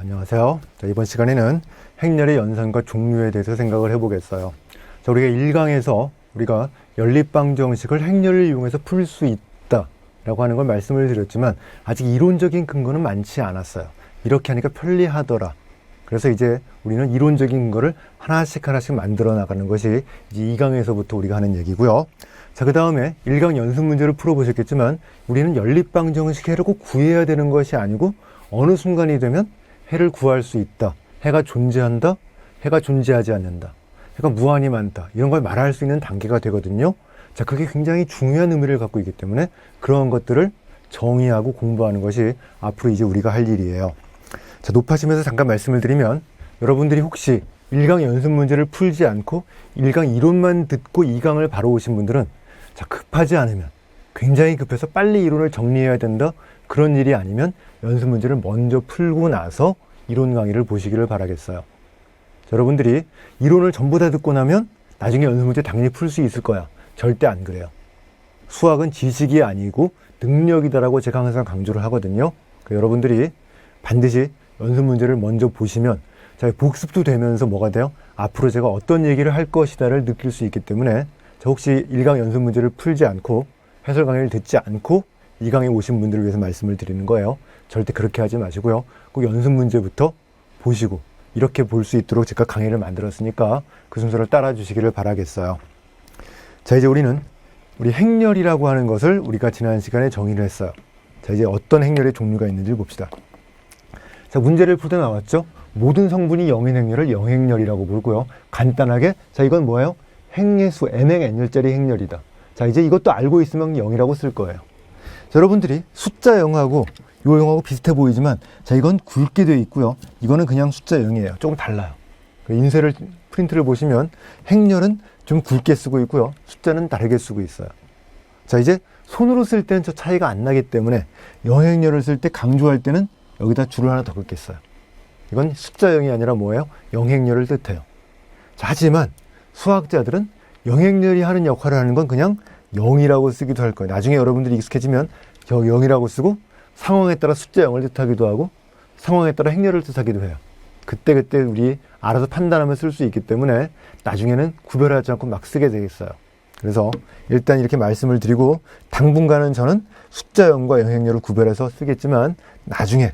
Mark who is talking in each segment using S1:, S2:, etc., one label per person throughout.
S1: 안녕하세요. 이번 시간에는 행렬의 연산과 종류에 대해서 생각을 해보겠어요. 우리가 1강에서 우리가 연립방정식을 행렬을 이용해서 풀 수 있다라고 하는 걸 말씀을 드렸지만 아직 이론적인 근거는 많지 않았어요. 이렇게 하니까 편리하더라. 그래서 이제 우리는 이론적인 근거를 하나씩 만들어 나가는 것이 이제 2강에서부터 우리가 하는 얘기고요. 그 다음에 1강 연습 문제를 풀어보셨겠지만 우리는 연립방정식 해를 꼭 구해야 되는 것이 아니고 어느 순간이 되면 해를 구할 수 있다. 해가 존재한다. 해가 존재하지 않는다. 해가 무한히 많다. 이런 걸 말할 수 있는 단계가 되거든요. 그게 굉장히 중요한 의미를 갖고 있기 때문에 그런 것들을 정의하고 공부하는 것이 앞으로 이제 우리가 할 일이에요. 높아지면서 잠깐 말씀을 드리면 여러분들이 혹시 1강 연습 문제를 풀지 않고 1강 이론만 듣고 2강을 바로 오신 분들은 급하지 않으면 굉장히 급해서 빨리 이론을 정리해야 된다. 그런 일이 아니면 연습 문제를 먼저 풀고 나서 이론 강의를 보시기를 바라겠어요. 여러분들이 이론을 전부 다 듣고 나면 나중에 연습 문제 당연히 풀 수 있을 거야. 절대 안 그래요. 수학은 지식이 아니고 능력이다라고 제가 항상 강조를 하거든요. 여러분들이 반드시 연습 문제를 먼저 보시면 복습도 되면서 뭐가 돼요? 앞으로 제가 어떤 얘기를 할 것이다를 느낄 수 있기 때문에 혹시 1강 연습 문제를 풀지 않고 해설 강의를 듣지 않고 2강에 오신 분들을 위해서 말씀을 드리는 거예요. 절대 그렇게 하지 마시고요. 꼭 연습 문제부터 보시고 이렇게 볼 수 있도록 제가 강의를 만들었으니까 그 순서를 따라 주시기를 바라겠어요. 이제 우리 행렬이라고 하는 것을 우리가 지난 시간에 정의를 했어요. 이제 어떤 행렬의 종류가 있는지 봅시다. 문제를 풀 때 나왔죠? 모든 성분이 0인 행렬을 영행렬이라고 부르고요. 간단하게 이건 뭐예요? 행예수 n행 n열짜리 행렬이다. 이제 이것도 알고 있으면 0이라고 쓸 거예요. 여러분들이 숫자 0하고 요 0하고 비슷해 보이지만 이건 굵게 되어 있고요. 이거는 그냥 숫자 0이에요. 조금 달라요. 인쇄를 프린트를 보시면 행렬은 좀 굵게 쓰고 있고요. 숫자는 다르게 쓰고 있어요. 이제 손으로 쓸 때는 저 차이가 안 나기 때문에 영행렬을 쓸 때 강조할 때는 여기다 줄을 하나 더 긋겠어요. 이건 숫자 0이 아니라 뭐예요? 영행렬을 뜻해요. 하지만 수학자들은 영행렬이 하는 역할을 하는 건 그냥 0이라고 쓰기도 할 거예요. 나중에 여러분들이 익숙해지면 0이라고 쓰고 상황에 따라 숫자 0을 뜻하기도 하고 상황에 따라 행렬을 뜻하기도 해요. 그때 우리 알아서 판단하면 쓸 수 있기 때문에 나중에는 구별하지 않고 막 쓰게 되겠어요. 그래서 일단 이렇게 말씀을 드리고 당분간은 저는 숫자 0과 영행렬을 구별해서 쓰겠지만 나중에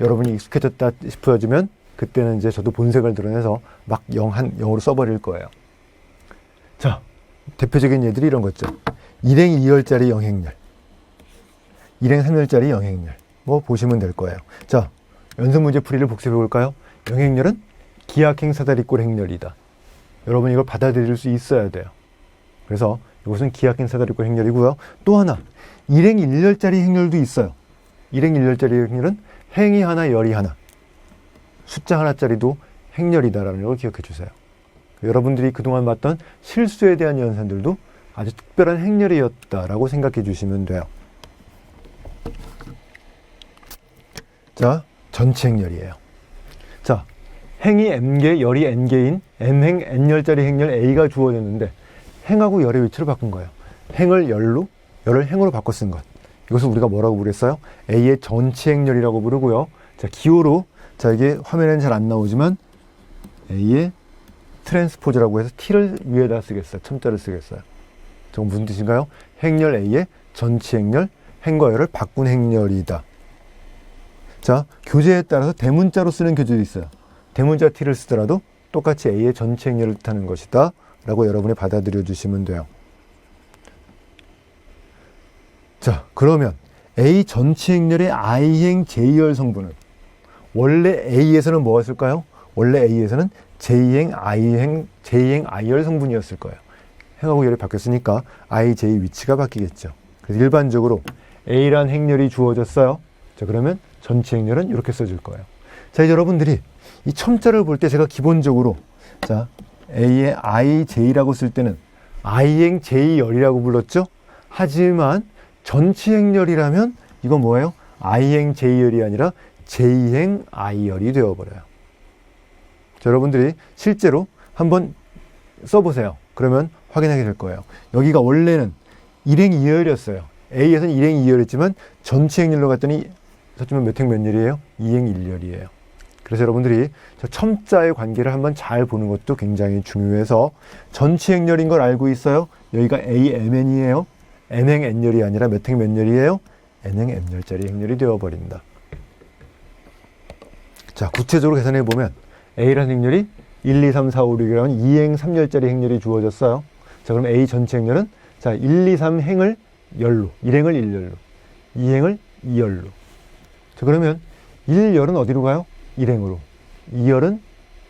S1: 여러분이 익숙해졌다 싶어지면 그때는 이제 저도 본색을 드러내서 막 0으로 써버릴 거예요. 대표적인 예들이 이런 거죠. 1행 2열짜리 영행렬, 1행 3열짜리 영행렬 보시면 될 거예요. 연습 문제 풀이를 복습해 볼까요? 영행렬은 기하행 사다리꼴 행렬이다. 여러분 이걸 받아들일 수 있어야 돼요. 그래서 이것은 기하행 사다리꼴 행렬이고요. 또 하나 1행 1열짜리 행렬도 있어요. 1행 1열짜리 행렬은 행이 하나 열이 하나, 숫자 하나짜리도 행렬이다라는 걸 기억해 주세요. 여러분들이 그동안 봤던 실수에 대한 연산들도 아주 특별한 행렬이었다라고 생각해 주시면 돼요. 전체 행렬이에요. 행이 n개, 열이 n개인 n행 n열짜리 행렬 A가 주어졌는데 행하고 열의 위치를 바꾼 거예요. 행을 열로, 열을 행으로 바꿔 쓴 것. 이것을 우리가 뭐라고 부르겠어요? A의 전체 행렬이라고 부르고요. 기호로, 이게 화면에는 잘 안 나오지만 A의 트랜스포즈라고 해서 T를 위에다 쓰겠어요. 첨자를 쓰겠어요. 저건 무슨 뜻인가요? 행렬 A의 전체 행렬, 행과 열을 바꾼 행렬이다. 교재에 따라서 대문자로 쓰는 교재도 있어요. 대문자 T를 쓰더라도 똑같이 A의 전체 행렬을 뜻하는 것이다 라고 여러분이 받아들여 주시면 돼요. 그러면 A 전체 행렬의 I행 J열 성분은 원래 A에서는 뭐였을까요? 원래 A에서는 J행 I열 성분이었을 거예요. 행하고 열이 바뀌었으니까 I, J 위치가 바뀌겠죠. 그래서 일반적으로 A란 행렬이 주어졌어요. 그러면 전체 행렬은 이렇게 써줄 거예요. 이제 여러분들이 이 첨자를 볼 때 제가 기본적으로 A의 I, J라고 쓸 때는 I행 J열이라고 불렀죠. 하지만 전체 행렬이라면 이건 뭐예요? I행 J열이 아니라 J행 I열이 되어버려요. 여러분들이 실제로 한번 써보세요. 그러면 확인하게 될 거예요. 여기가 원래는 1행 2열이었어요. A에서는 1행 2열이었지만 전체 행렬로 갔더니 저쯤은 몇 행 몇 열이에요? 2행 1열이에요. 그래서 여러분들이 저 첨자의 관계를 한번 잘 보는 것도 굉장히 중요해서 전치 행렬인 걸 알고 있어요. 여기가 AMN이에요. N행 N열이 아니라 몇 행 몇 열이에요? N행 M열짜리 행렬이 되어버린다. 자, 구체적으로 계산해 보면 A라는 행렬이 1, 2, 3, 4, 5, 6이라는 2행 3열짜리 행렬이 주어졌어요. 자, 그럼 A 전체 행렬은 자, 1, 2, 3행을 열로, 1행을 1열로, 2행을 2열로. 자, 그러면 1열은 어디로 가요? 1행으로. 2열은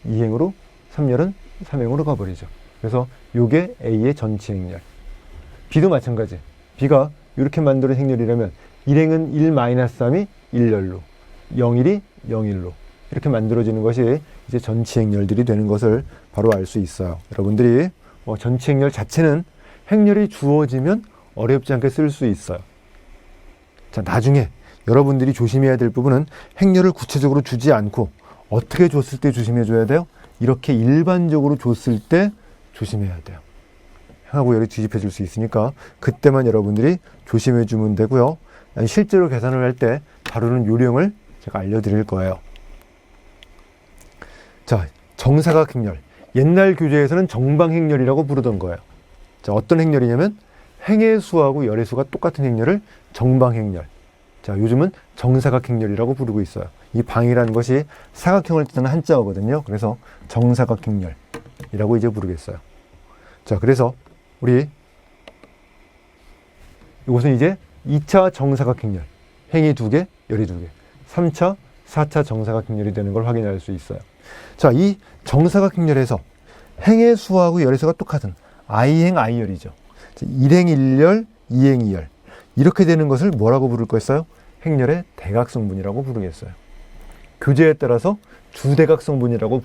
S1: 2행으로, 3열은 3행으로 가버리죠. 그래서 요게 A의 전체 행렬. B도 마찬가지. B가 이렇게 만드는 행렬이라면 1행은 1-3이 1열로, 0일이 0일로 이렇게 만들어지는 것이 이제 전치 행렬들이 되는 것을 바로 알 수 있어요. 여러분들이 전치 행렬 자체는 행렬이 주어지면 어렵지 않게 쓸 수 있어요. 자, 나중에 여러분들이 조심해야 될 부분은 행렬을 구체적으로 주지 않고 어떻게 줬을 때 조심해 줘야 돼요? 이렇게 일반적으로 줬을 때 조심해야 돼요. 행하고 열이 뒤집혀 줄 수 있으니까 그때만 여러분들이 조심해 주면 되고요. 실제로 계산을 할 때 다루는 요령을 제가 알려드릴 거예요. 자, 정사각 행렬. 옛날 교재에서는 정방 행렬이라고 부르던 거예요. 자, 어떤 행렬이냐면 행의 수하고 열의 수가 똑같은 행렬을 정방 행렬. 자, 요즘은 정사각 행렬이라고 부르고 있어요. 이 방이라는 것이 사각형을 뜻하는 한자어거든요. 그래서 정사각 행렬이라고 이제 부르겠어요. 자, 그래서 우리 이것은 이제 2차 정사각 행렬. 행이 2개, 열이 2개. 3차, 4차 정사각 행렬이 되는 걸 확인할 수 있어요. 자, 이 정사각 행렬에서 행의 수하고 열의 수가 똑같은 I행 I열이죠. 1행 1열, 2행 2열. 이렇게 되는 것을 뭐라고 부를 거였어요? 행렬의 대각성분이라고 부르겠어요. 교재에 따라서 주대각성분이라고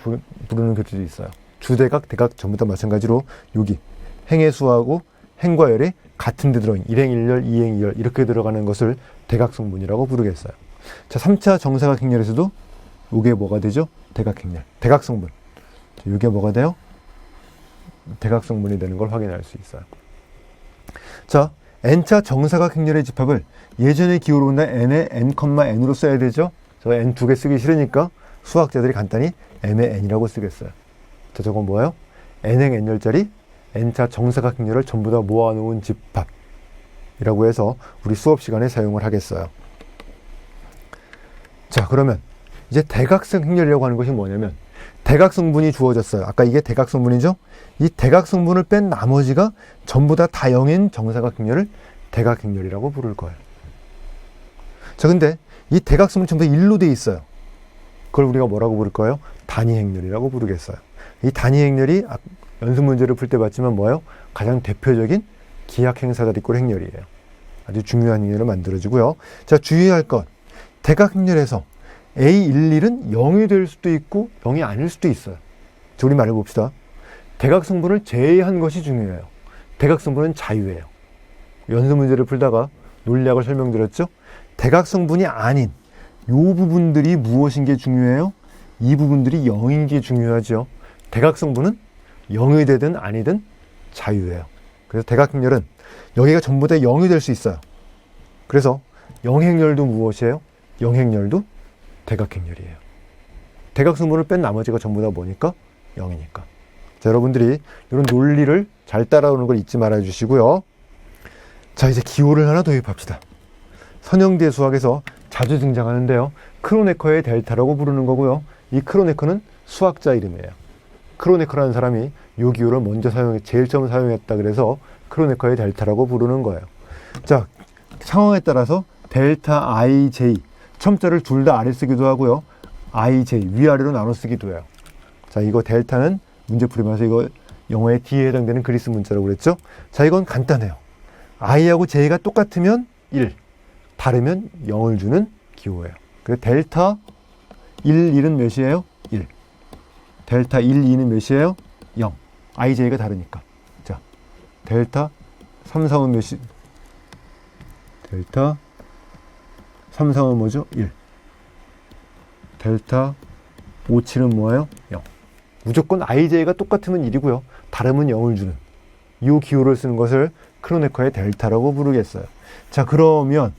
S1: 부르는 교재도 있어요. 주대각, 대각 전부 다 마찬가지로 여기 행의 수하고 행과 열이 같은 데 들어있는 1행 1열, 2행 2열 이렇게 들어가는 것을 대각성분이라고 부르겠어요. 자, 3차 정사각 행렬에서도 이게 뭐가 되죠? 대각행렬, 대각성분. 이게 뭐가 돼요? 대각성분이 되는 걸 확인할 수 있어요. 자, n차 정사각 행렬의 집합을 예전의 기호로 본다 n의 n,n으로 써야 되죠. 저 n 2개 쓰기 싫으니까 수학자들이 간단히 m의 n이라고 쓰겠어요. 자, 저건 뭐예요? n행 n열짜리 n차 정사각 행렬을 전부 다 모아놓은 집합이라고 해서 우리 수업 시간에 사용을 하겠어요. 자, 그러면 이제 대각성 행렬이라고 하는 것이 뭐냐면 대각성분이 주어졌어요. 아까 이게 대각성분이죠? 이 대각성분을 뺀 나머지가 전부 다 다형인 정사각 행렬을 대각행렬이라고 부를 거예요. 자, 근데 이 대각성분 전부 다 1로 돼 있어요. 그걸 우리가 뭐라고 부를 거예요? 단위행렬이라고 부르겠어요. 이 단위행렬이 연습 문제를 풀 때 봤지만 뭐예요? 가장 대표적인 기하행사다리꼴 행렬이에요. 아주 중요한 행렬을 만들어주고요. 자, 주의할 것. 대각행렬에서 A11은 0이 될 수도 있고 0이 아닐 수도 있어요. 자, 우리 말해봅시다. 대각성분을 제외한 것이 중요해요. 대각성분은 자유예요. 연습 문제를 풀다가 논리학을 설명드렸죠? 대각성분이 아닌 이 부분들이 무엇인 게 중요해요? 이 부분들이 0인 게 중요하죠. 대각성분은 0이 되든 아니든 자유예요. 그래서 대각행렬은 여기가 전부 다 0이 될 수 있어요. 그래서 영행렬도 무엇이에요? 영행렬도 대각행렬이에요. 대각성분을 뺀 나머지가 전부 다 뭐니까? 0이니까. 자, 여러분들이 이런 논리를 잘 따라오는 걸 잊지 말아 주시고요. 자, 이제 기호를 하나 도입합시다. 선형대 수학에서 자주 등장하는데요. 크로네커의 델타라고 부르는 거고요. 이 크로네커는 수학자 이름이에요. 크로네커라는 사람이 이 기호를 먼저 제일 처음 사용했다 그래서 크로네커의 델타라고 부르는 거예요. 자, 상황에 따라서 델타 ij 첨자를 둘 다 아래 쓰기도 하고요. ij 위아래로 나눠 쓰기도 해요. 자, 이거 델타는 문제 풀이면서 이거 영어의 D에 해당되는 그리스 문자라고 그랬죠. 자, 이건 간단해요. i하고 j가 똑같으면 1, 다르면 0을 주는 기호예요. 그래서 델타 1, 1은 몇이에요? 1. 델타 1, 2는 몇이에요? 0. ij가 다르니까. 자, 델타 3, 4은 몇이? 델타 3, 4은 뭐죠? 1. 델타 5, 7은 뭐예요? 0. 무조건 ij가 똑같으면 1이고요. 다르면 0을 주는 이 기호를 쓰는 것을 크로네커의 델타라고 부르겠어요. 자, 그러면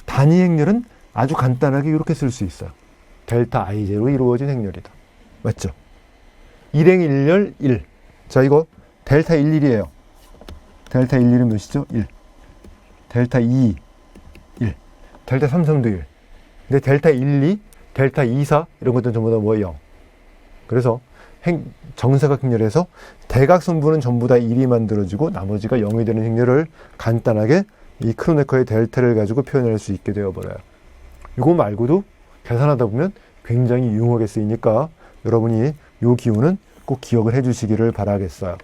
S1: 단위행렬은 아주 간단하게 이렇게 쓸 수 있어요. 델타 i제로 이루어진 행렬이다. 맞죠? 일행 일렬 1. 자, 이거 델타 11이에요. 델타 11은 몇이죠? 1. 델타 2, 1. 델타 33도 1. 근데 델타 12, 델타 24 이런 것들은 전부 다 뭐예요? 0. 그래서 정사각 행렬에서 대각선부는 전부 다 1이 만들어지고 나머지가 0이 되는 행렬을 간단하게 이 크로네커의 델타를 가지고 표현할 수 있게 되어버려요. 이거 말고도 계산하다 보면 굉장히 유용하게 쓰이니까 여러분이 이 기호는 꼭 기억을 해 주시기를 바라겠어요.